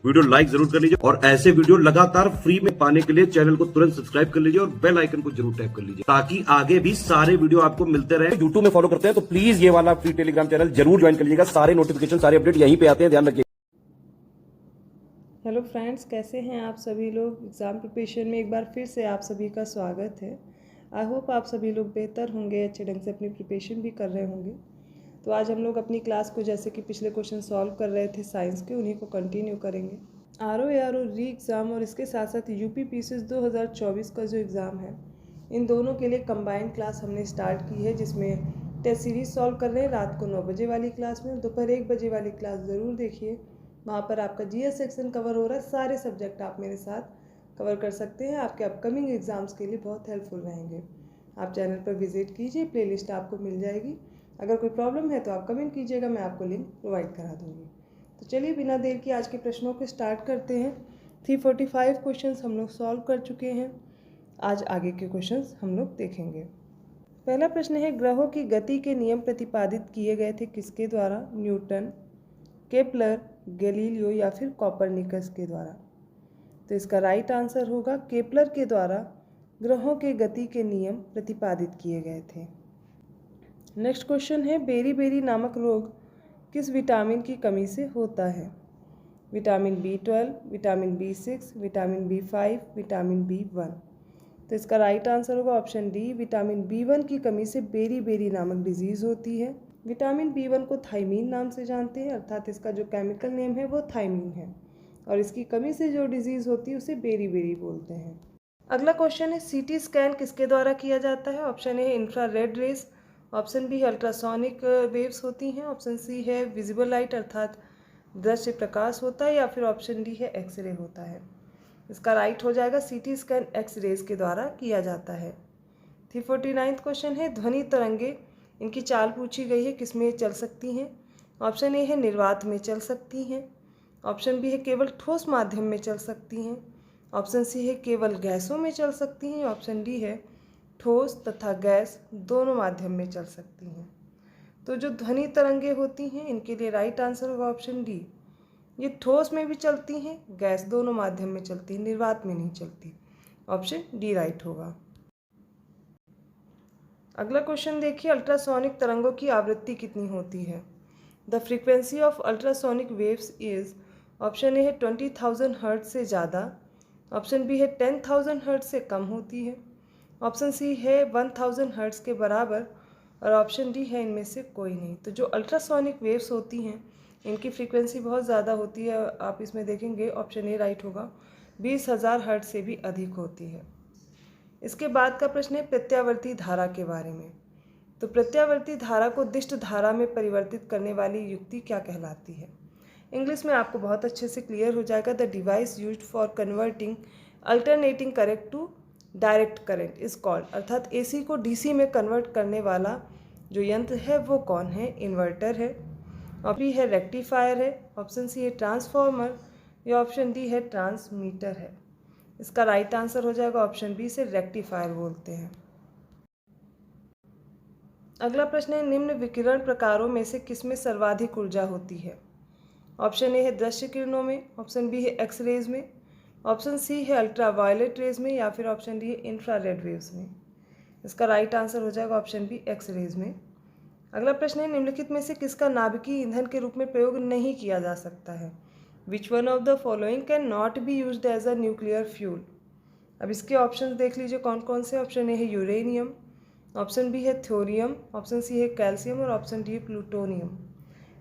Video like जरूर कर लीजिए और ऐसे वीडियो लगातार फ्री में पाने के लिए चैनल को तुरंत सब्सक्राइब कर लीजिए और बेल आइकन को जरूर टैप कर लीजिए ताकि आगे भी सारे वीडियो आपको मिलते रहे। यूट्यूब में फॉलो करते हैं तो प्लीज ये वाला फ्री टेलीग्राम चैनल जरूर ज्वाइन कर लीजिएगा। सारे नोटिफिकेशन सारे अपडेट यहीं पे आते हैं, ध्यान रखिए। हेलो फ्रेंड्स, कैसे हैं आप सभी लोग। एग्ज़ाम प्रिपरेशन में एक बार फिर से आप सभी का स्वागत है। आई होप आप सभी लोग बेहतर होंगे, अच्छे ढंग से अपनी प्रिपरेशन भी कर रहे होंगे। तो आज हम लोग अपनी क्लास को जैसे कि पिछले क्वेश्चन सॉल्व कर रहे थे साइंस के, उन्हीं को कंटिन्यू करेंगे। आरओ री एग्ज़ाम और इसके साथ साथ यूपी पीसीएस 2024 का जो एग्ज़ाम है, इन दोनों के लिए कंबाइंड क्लास हमने स्टार्ट की है, जिसमें टेस्ट सीरीज सॉल्व कर रहे हैं रात को 9 बजे वाली क्लास में। दोपहर 1 बजे वाली क्लास ज़रूर देखिए, वहाँ पर आपका जीएस सेक्शन कवर हो रहा है। सारे सब्जेक्ट आप मेरे साथ कवर कर सकते हैं, आपके अपकमिंग एग्जाम्स के लिए बहुत हेल्पफुल रहेंगे। आप चैनल पर विजिट कीजिए, प्लेलिस्ट आपको मिल जाएगी। अगर कोई प्रॉब्लम है तो आप कमेंट कीजिएगा, मैं आपको लिंक प्रोवाइड करा दूँगी। तो चलिए बिना देर के आज के प्रश्नों को स्टार्ट करते हैं। 345 क्वेश्चन हम लोग सॉल्व कर चुके हैं। आज आगे के क्वेश्चन हम लोग देखेंगे। पहला प्रश्न है, ग्रहों की गति के नियम प्रतिपादित किए गए थे किसके द्वारा? न्यूटन, केपलर, गैलीलियो या फिर कॉपरनिकस के द्वारा? तो इसका राइट आंसर होगा केपलर के द्वारा ग्रहों के गति के नियम प्रतिपादित किए गए थे। नेक्स्ट क्वेश्चन है, बेरी नामक रोग किस विटामिन की कमी से होता है? Vitamin B12, vitamin B6, vitamin B5, vitamin B1? तो इसका राइट आंसर होगा ऑप्शन डी, विटामिन B1 की कमी से बेरी नामक डिजीज़ होती है। विटामिन B1 को थायमीन नाम से जानते हैं, अर्थात इसका जो केमिकल नेम है वो थायमीन है, और इसकी कमी से जो डिजीज़ होती है उसे बेरी बोलते हैं। अगला क्वेश्चन है, सीटी स्कैन किसके द्वारा किया जाता है? ऑप्शन ए है इंफ्रारेड रेस, ऑप्शन बी है अल्ट्रासोनिक वेव्स होती हैं, ऑप्शन सी है विजिबल लाइट अर्थात दृश्य प्रकाश होता है, या फिर ऑप्शन डी है एक्सरे होता है। इसका राइट हो जाएगा सीटी स्कैन एक्सरेज के द्वारा किया जाता है। 349 क्वेश्चन है, ध्वनि तरंगे इनकी चाल पूछी गई है, किस में चल सकती हैं? ऑप्शन ए है निर्वात में चल सकती हैं, ऑप्शन बी है केवल ठोस माध्यम में चल सकती हैं, ऑप्शन सी है केवल गैसों में चल सकती हैं, ऑप्शन डी है ठोस तथा गैस दोनों माध्यम में चल सकती हैं। तो जो ध्वनि तरंगे होती हैं इनके लिए राइट आंसर होगा ऑप्शन डी। ये ठोस में भी चलती हैं, गैस दोनों माध्यम में चलती हैं, निर्वात में नहीं चलती। ऑप्शन डी राइट होगा। अगला क्वेश्चन देखिए, अल्ट्रासोनिक तरंगों की आवृत्ति कितनी होती है? The frequency of ultrasonic waves is, option A है 20,000 हर्ट्ज से ज़्यादा, ऑप्शन बी है 10,000 हर्ट्ज से कम होती है, ऑप्शन सी है 1000 हर्ट्ज के बराबर, और ऑप्शन डी है इनमें से कोई नहीं। तो जो अल्ट्रासोनिक वेव्स होती हैं इनकी फ्रीक्वेंसी बहुत ज़्यादा होती है, आप इसमें देखेंगे ऑप्शन ए राइट होगा, 20,000 हर्ट्ज से भी अधिक होती है। इसके बाद का प्रश्न है प्रत्यावर्ती धारा के बारे में। तो प्रत्यावर्ती धारा को दिष्ट धारा में परिवर्तित करने वाली युक्ति क्या कहलाती है? इंग्लिश में आपको बहुत अच्छे से क्लियर हो जाएगा, the device used for converting alternating current to direct current is called, अर्थात एसी को डीसी में कन्वर्ट करने वाला जो यंत्र है वो कौन है? इन्वर्टर है, ऑप्शन बी है रेक्टिफायर है, ऑप्शन सी है ट्रांसफार्मर, या ऑप्शन डी है ट्रांसमीटर है। इसका राइट आंसर हो जाएगा ऑप्शन बी से रेक्टिफायर बोलते हैं। अगला प्रश्न है, निम्न विकिरण प्रकारों में से किसमें सर्वाधिक ऊर्जा होती है? ऑप्शन ए है दृश्य किरणों में, ऑप्शन बी है एक्सरेज में, ऑप्शन सी है अल्ट्रावायलेट रेज में, या फिर ऑप्शन डी है इंफ्रारेड वेव्स में। इसका राइट आंसर हो जाएगा ऑप्शन बी एक्सरेज में। अगला प्रश्न है, निम्नलिखित में से किसका नाभिकीय ईंधन के रूप में प्रयोग नहीं किया जा सकता है? Which one of the following can not be used as a nuclear fuel? अब इसके ऑप्शन देख लीजिए कौन कौन से। ऑप्शन ए है यूरेनियम, ऑप्शन बी है थोरियम, ऑप्शन सी है कैल्शियम, और ऑप्शन डी है प्लूटोनियम।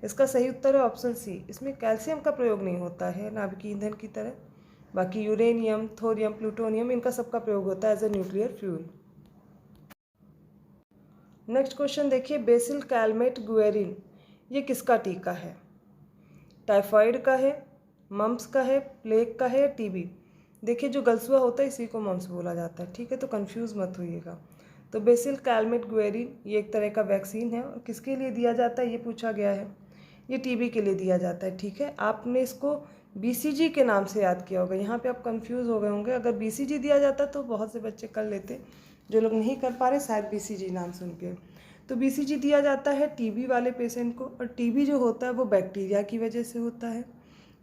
इसका सही उत्तर है ऑप्शन सी, इसमें कैल्शियम का प्रयोग नहीं होता है नाभिकीय ईंधन की तरह। बाकी यूरेनियम, थोरियम, प्लूटोनियम इनका सबका प्रयोग होता है as a nuclear fuel. Next question देखिए, बेसिल कैलमेट गुएरिन ये किसका टीका है? टाइफाइड का है, मम्प्स का है, प्लेग का है, या टीबी? देखिए जो गलसुआ होता है इसी को मम्प्स बोला जाता है, ठीक है, तो कंफ्यूज मत होइएगा। तो बेसिल कैलमेट गुएरिन ये एक तरह का वैक्सीन है, और किसके लिए दिया जाता है ये पूछा गया है। ये टीबी के लिए दिया जाता है, ठीक है। आपने इसको बीसीजी के नाम से याद किया होगा, यहाँ पे आप कंफ्यूज हो गए होंगे। अगर बीसीजी दिया जाता तो बहुत से बच्चे कर लेते, जो लोग नहीं कर पा रहे शायद बीसीजी नाम सुन के। तो बीसीजी दिया जाता है टीबी वाले पेशेंट को, और टीबी जो होता है वो बैक्टीरिया की वजह से होता है।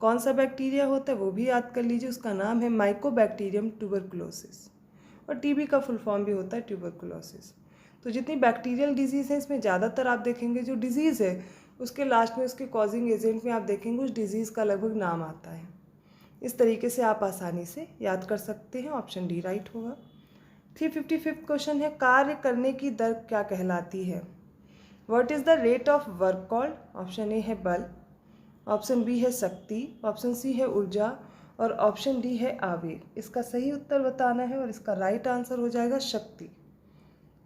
कौन सा बैक्टीरिया होता है वो भी याद कर लीजिए, उसका नाम है माइकोबैक्टीरियम ट्यूबरकुलोसिस, और टीबी का फुल फॉर्म भी होता है ट्यूबरकुलोसिस। तो जितनी बैक्टीरियल डिजीज़ है इसमें ज़्यादातर आप देखेंगे जो डिजीज़ है उसके लास्ट में उसके कॉजिंग एजेंट में आप देखेंगे उस डिजीज़ का लगभग नाम आता है। इस तरीके से आप आसानी से याद कर सकते हैं। ऑप्शन डी राइट होगा। 355 क्वेश्चन है, कार्य करने की दर क्या कहलाती है? What is the rate of work called? Option A है बल, ऑप्शन बी है शक्ति, ऑप्शन सी है ऊर्जा और ऑप्शन डी है आवेग। इसका सही उत्तर बताना है और इसका राइट आंसर हो जाएगा शक्ति।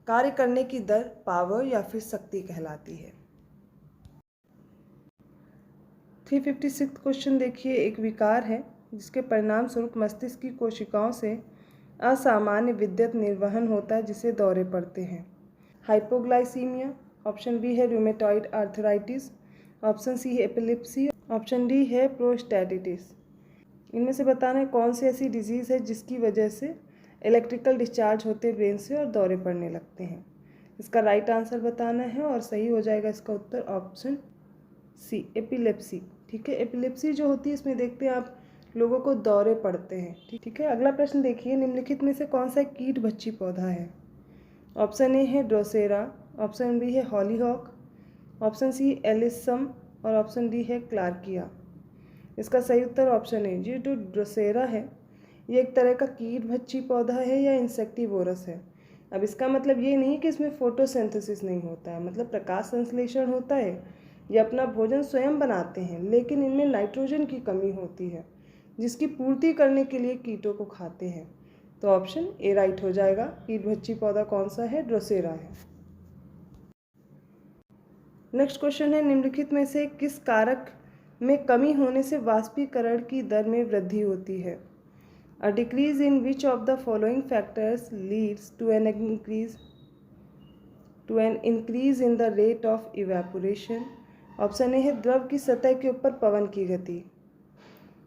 कार्य करने की दर पावर या फिर शक्ति कहलाती है। 356 क्वेश्चन देखिए, एक विकार है जिसके परिणाम स्वरूप मस्तिष्क की कोशिकाओं से असामान्य विद्युत निर्वहन होता है जिसे दौरे पड़ते हैं। हाइपोग्लाइसीमिया, ऑप्शन बी है रूमेटॉइड आर्थराइटिस, ऑप्शन सी है एपिलेप्सी, ऑप्शन डी है प्रोस्टैटिटिस। इनमें से बताना है कौन सी ऐसी डिजीज़ है जिसकी वजह से इलेक्ट्रिकल डिस्चार्ज होते ब्रेन से और दौरे पड़ने लगते हैं। इसका राइट आंसर बताना है और सही हो जाएगा इसका उत्तर ऑप्शन सी एपिलेप्सी। ठीक है, एपिलेप्सी जो होती है इसमें देखते हैं आप लोगों को दौरे पड़ते हैं। ठीक है, अगला प्रश्न देखिए, निम्नलिखित में से कौन सा कीट भक्षी पौधा है? ऑप्शन ए है ड्रोसेरा, ऑप्शन बी है हॉलीहॉक, ऑप्शन सी एलिसम और ऑप्शन डी है क्लार्किया। इसका सही उत्तर ऑप्शन ए, जी जो ड्रोसेरा है ये एक तरह का कीट भक्षी पौधा है या इंसेक्टिवोरस है। अब इसका मतलब ये नहीं कि इसमें फोटोसिंथेसिस नहीं होता है, मतलब प्रकाश संश्लेषण होता है, ये अपना भोजन स्वयं बनाते हैं, लेकिन इनमें नाइट्रोजन की कमी होती है जिसकी पूर्ति करने के लिए कीटों को खाते हैं। तो ऑप्शन ए राइट हो जाएगा। कीट भक्षी पौधा कौन सा है? ड्रोसेरा है। नेक्स्ट क्वेश्चन है, निम्नलिखित में से किस कारक में कमी होने से वाष्पीकरण की दर में वृद्धि होती है? A decrease in which of the following factors leads to an increase in the rate of evaporation? Option A है द्रव की सतह के ऊपर पवन की गति,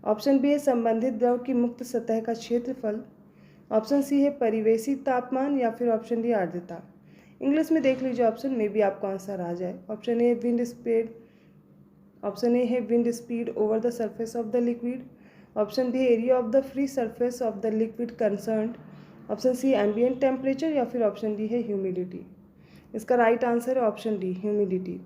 ऑप्शन बी है संबंधित द्रव की मुक्त सतह का क्षेत्रफल, ऑप्शन सी है परिवेशी तापमान या फिर ऑप्शन डी आर्द्रता। इंग्लिश में देख लीजिए ऑप्शन में भी आपको आंसर आ जाए। Option A wind speed, option A है wind speed over the surface of the liquid, option D area of the free surface of the liquid concerned, option C ambient temperature या फिर option D है humidity. इसका right answer है option D humidity.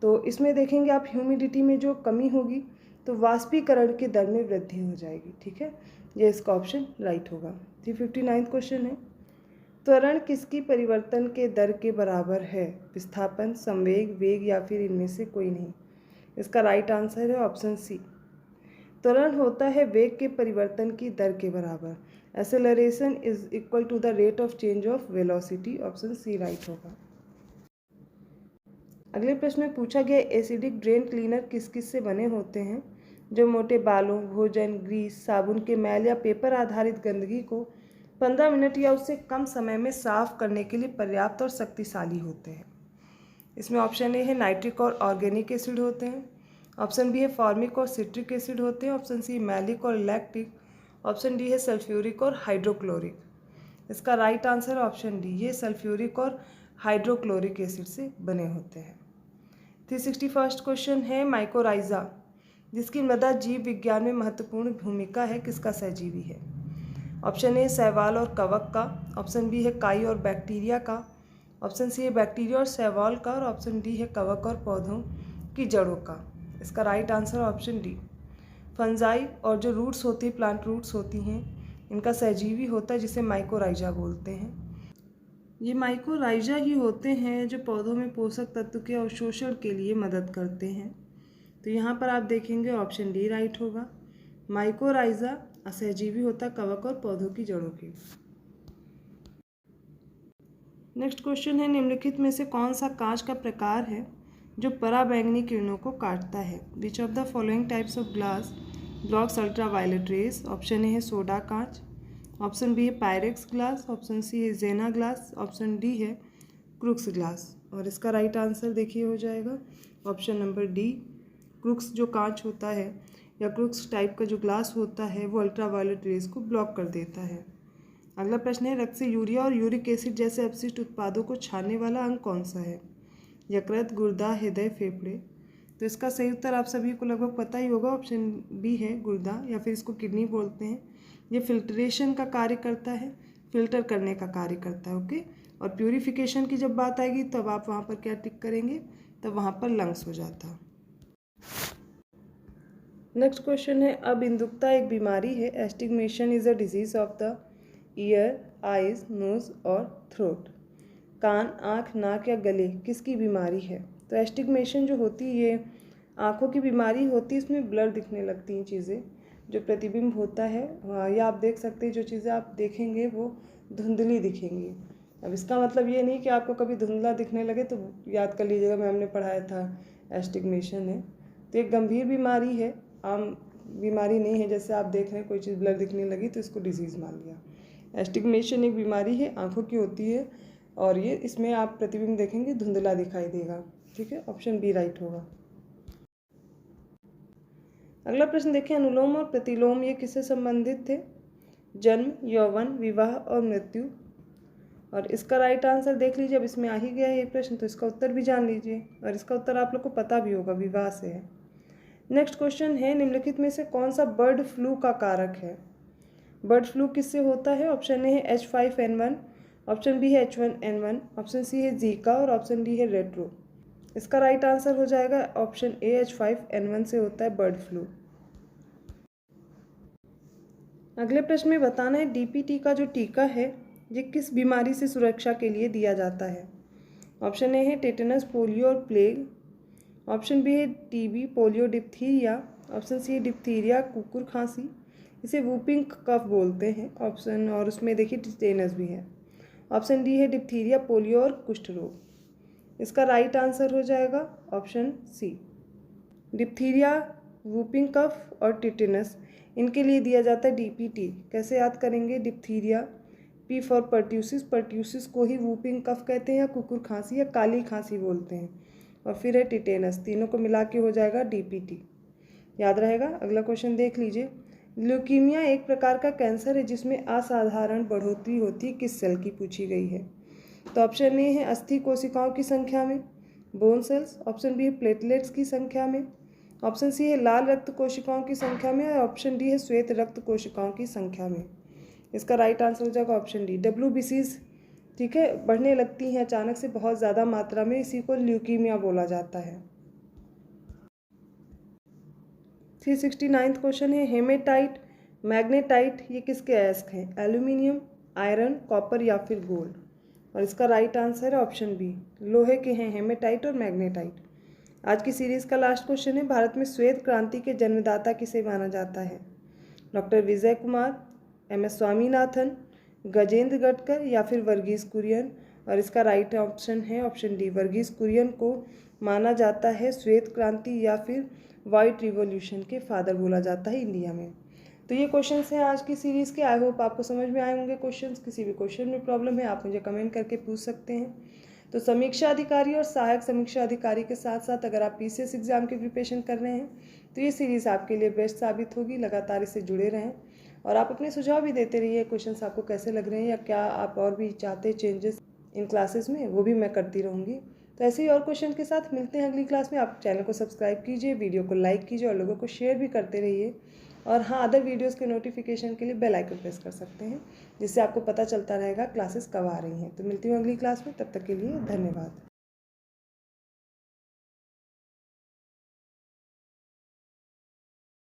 तो इसमें देखेंगे आप humidity में जो कमी होगी तो वाष्पीकरण की दर में वृद्धि हो जाएगी। ठीक है, ये इसका ऑप्शन राइट होगा। 359 क्वेश्चन है, त्वरण किसकी परिवर्तन के दर के बराबर है? विस्थापन, संवेग, वेग या फिर इनमें से कोई नहीं। इसका राइट आंसर है ऑप्शन सी। त्वरण होता है वेग के परिवर्तन की दर के बराबर। Acceleration is equal to the rate of change of velocity. Option C right होगा। अगले प्रश्न में पूछा गया एसिडिक ड्रेन क्लीनर किस किस से बने होते हैं? जो मोटे बालों, भोजन, ग्रीस, साबुन के मैल या पेपर आधारित गंदगी को 15 मिनट या उससे कम समय में साफ करने के लिए पर्याप्त और शक्तिशाली होते हैं। इसमें ऑप्शन ए है नाइट्रिक और ऑर्गेनिक एसिड होते हैं, ऑप्शन बी है फॉर्मिक और सिट्रिक एसिड होते हैं, ऑप्शन सी मैलिक और लैक्टिक, ऑप्शन डी है सल्फ्यूरिक और हाइड्रोक्लोरिक। इसका राइट आंसर है ऑप्शन डी, ये सल्फ्यूरिक और हाइड्रोक्लोरिक एसिड से बने होते हैं। 361 क्वेश्चन है, माइकोराइजा जिसकी मृदा जीव विज्ञान में महत्वपूर्ण भूमिका है किसका सहजीवी है? ऑप्शन ए शैवाल और कवक का, ऑप्शन बी है काई और बैक्टीरिया का, ऑप्शन सी है बैक्टीरिया और शैवाल का और ऑप्शन डी है कवक और पौधों की जड़ों का। इसका right answer option D, fungi और जो रूट्स होती हैं, प्लांट रूट्स होती हैं, इनका सहजीवी होता है जिसे माइकोराइजा बोलते हैं। ये माइकोराइजा ही होते हैं जो पौधों में पोषक तत्व के अवशोषण के लिए मदद करते हैं। तो यहाँ पर आप देखेंगे ऑप्शन डी राइट होगा। माइकोराइजा असहजीवी होता है कवक और पौधों की जड़ों के। नेक्स्ट क्वेश्चन है, निम्नलिखित में से कौन सा कांच का प्रकार है जो पराबैंगनी किरणों को काटता है? Which of the following types of glass blocks ultra violet rays? Option A है सोडा कांच, ऑप्शन बी है पायरेक्स ग्लास, ऑप्शन सी है जेना ग्लास, ऑप्शन डी है क्रूक्स ग्लास। और इसका राइट आंसर देखिए हो जाएगा ऑप्शन नंबर डी। क्रूक्स जो कांच होता है या क्रूक्स टाइप का जो ग्लास होता है वो अल्ट्रा वायलेट रेज को ब्लॉक कर देता है। अगला प्रश्न है, रक्त से यूरिया और यूरिक एसिड जैसे अपशिष्ट उत्पादों को छानने वाला अंग कौन सा है? यकृत, गुर्दा, हृदय, फेफड़े। तो इसका सही उत्तर आप सभी को लगभग पता ही होगा, ऑप्शन बी है गुर्दा, या फिर इसको किडनी बोलते हैं। ये फिल्ट्रेशन का कार्य करता है, फिल्टर करने का कार्य करता है। ओके, और प्यूरिफिकेशन की जब बात आएगी तब आप वहाँ पर क्या टिक करेंगे, तब वहाँ पर लंग्स हो जाता। नेक्स्ट क्वेश्चन है, अबिंदुकता एक बीमारी है। Astigmatism is a disease of the ear, eyes, nose और थ्रोट। कान, आँख, नाक या गले किसकी बीमारी है? तो एस्टिग्मेशन जो होती है ये आँखों की बीमारी होती है। इसमें ब्लर दिखने लगती हैं चीज़ें, जो प्रतिबिंब होता है या आप देख सकते हैं जो चीज़ें आप देखेंगे वो धुंधली दिखेंगी। अब इसका मतलब ये नहीं कि आपको कभी धुंधला दिखने लगे तो याद कर लीजिएगा मैम ने पढ़ाया था एस्टिग्मेशन है। तो एक गंभीर बीमारी है, आम बीमारी नहीं है। जैसे आप देख रहे हैं कोई चीज़ ब्लर दिखने लगी तो इसको डिजीज़ मान लिया। एस्टिग्मेशन एक बीमारी है, आँखों की होती है और ये इसमें आप प्रतिबिंब देखेंगे धुंधला दिखाई देगा। ठीक है, ऑप्शन बी राइट होगा। अगला प्रश्न देखिए, अनुलोम और प्रतिलोम ये किससे संबंधित थे? जन्म, यौवन, विवाह और मृत्यु। और इसका राइट आंसर देख लीजिए। अब इसमें आ ही गया है ये प्रश्न तो इसका उत्तर भी जान लीजिए, और इसका उत्तर आप लोग को पता भी होगा, विवाह से है। नेक्स्ट क्वेश्चन है, निम्नलिखित में से कौन सा बर्ड फ्लू का कारक है? बर्ड फ्लू किससे होता है? ऑप्शन ए है H5N1, ऑप्शन बी है H1N1, ऑप्शन सी है जीका और ऑप्शन डी है रेट्रो। इसका राइट आंसर हो जाएगा ऑप्शन ए H5N1 से होता है बर्ड फ्लू। अगले प्रश्न में बताना है DPT का जो टीका है ये किस बीमारी से सुरक्षा के लिए दिया जाता है? ऑप्शन ए है टेटनस, पोलियो और प्लेग, ऑप्शन बी है TB, polio, diphtheria, option C है डिप्थीरिया, कुकुर खांसी, इसे वूपिंग कफ बोलते हैं ऑप्शन, और उसमें देखिए टेटनस भी है। ऑप्शन डी है डिप्थीरिया, पोलियो और कुष्ठ रोग। इसका राइट आंसर हो जाएगा option C. Diphtheria, whooping cough और टिटेनस इनके लिए दिया जाता है DPT। कैसे याद करेंगे? Diphtheria, P for pertussis, pertussis को ही वूपिंग कफ कहते हैं या कुकुर खांसी या काली खांसी बोलते हैं, और फिर है टिटेनस, तीनों को मिला के हो जाएगा DPT। याद रहेगा। अगला क्वेश्चन देख लीजिए, ल्यूकीमिया एक प्रकार का कैंसर है जिसमें असाधारण बढ़ोतरी होती है, किस सेल की पूछी गई है? तो ऑप्शन ए है अस्थि कोशिकाओं की संख्या में, बोन सेल्स, ऑप्शन बी है प्लेटलेट्स की संख्या में, ऑप्शन सी है लाल रक्त कोशिकाओं की संख्या में, और ऑप्शन डी है श्वेत रक्त कोशिकाओं की संख्या में। इसका राइट आंसर हो जाएगा ऑप्शन डी, WBCs। ठीक है, बढ़ने लगती हैं अचानक से बहुत ज़्यादा मात्रा में, इसी को ल्यूकीमिया बोला जाता है। 369 क्वेश्चन है, हेमेटाइट, मैग्नेटाइट ये किसके अयस्क हैं? एल्यूमिनियम, आयरन, कॉपर या फिर गोल्ड। और इसका राइट आंसर है ऑप्शन बी, लोहे के हैं हेमेटाइट और मैग्नेटाइट। आज की सीरीज़ का लास्ट क्वेश्चन है, भारत में श्वेत क्रांति के जन्मदाता किसे माना जाता है? डॉक्टर विजय कुमार, MS स्वामीनाथन, गजेंद्र गटकर या फिर वर्गीस कुरियन। और इसका राइट ऑप्शन है ऑप्शन डी, वर्गीस कुरियन को माना जाता है श्वेत क्रांति या फिर वाइट रिवॉल्यूशन के फादर बोला जाता है इंडिया में। तो ये क्वेश्चंस हैं आज की सीरीज़ के। आई होप आपको समझ में आए होंगे क्वेश्चंस। किसी भी क्वेश्चन में प्रॉब्लम है आप मुझे कमेंट करके पूछ सकते हैं। तो समीक्षा अधिकारी और सहायक समीक्षा अधिकारी के साथ साथ अगर आप PCS एग्ज़ाम की प्रिपरेशन कर रहे हैं तो ये सीरीज़ आपके लिए बेस्ट साबित होगी। लगातार इससे जुड़े रहें और आप अपने सुझाव भी देते रहिए, क्वेश्चंस आपको कैसे लग रहे हैं या क्या आप और भी चाहते हैं चेंजेस इन क्लासेस में, वो भी मैं करती रहूँगी। तो ऐसे ही और क्वेश्चन के साथ मिलते हैं अगली क्लास में। आप चैनल को सब्सक्राइब कीजिए, वीडियो को लाइक कीजिए और लोगों को शेयर भी करते रहिए। और हाँ, अदर वीडियोस के नोटिफिकेशन के लिए बेल आइकन प्रेस कर सकते हैं, जिससे आपको पता चलता रहेगा क्लासेस कब आ रही हैं। तो मिलती हूँ अगली क्लास में, तब तक के लिए धन्यवाद।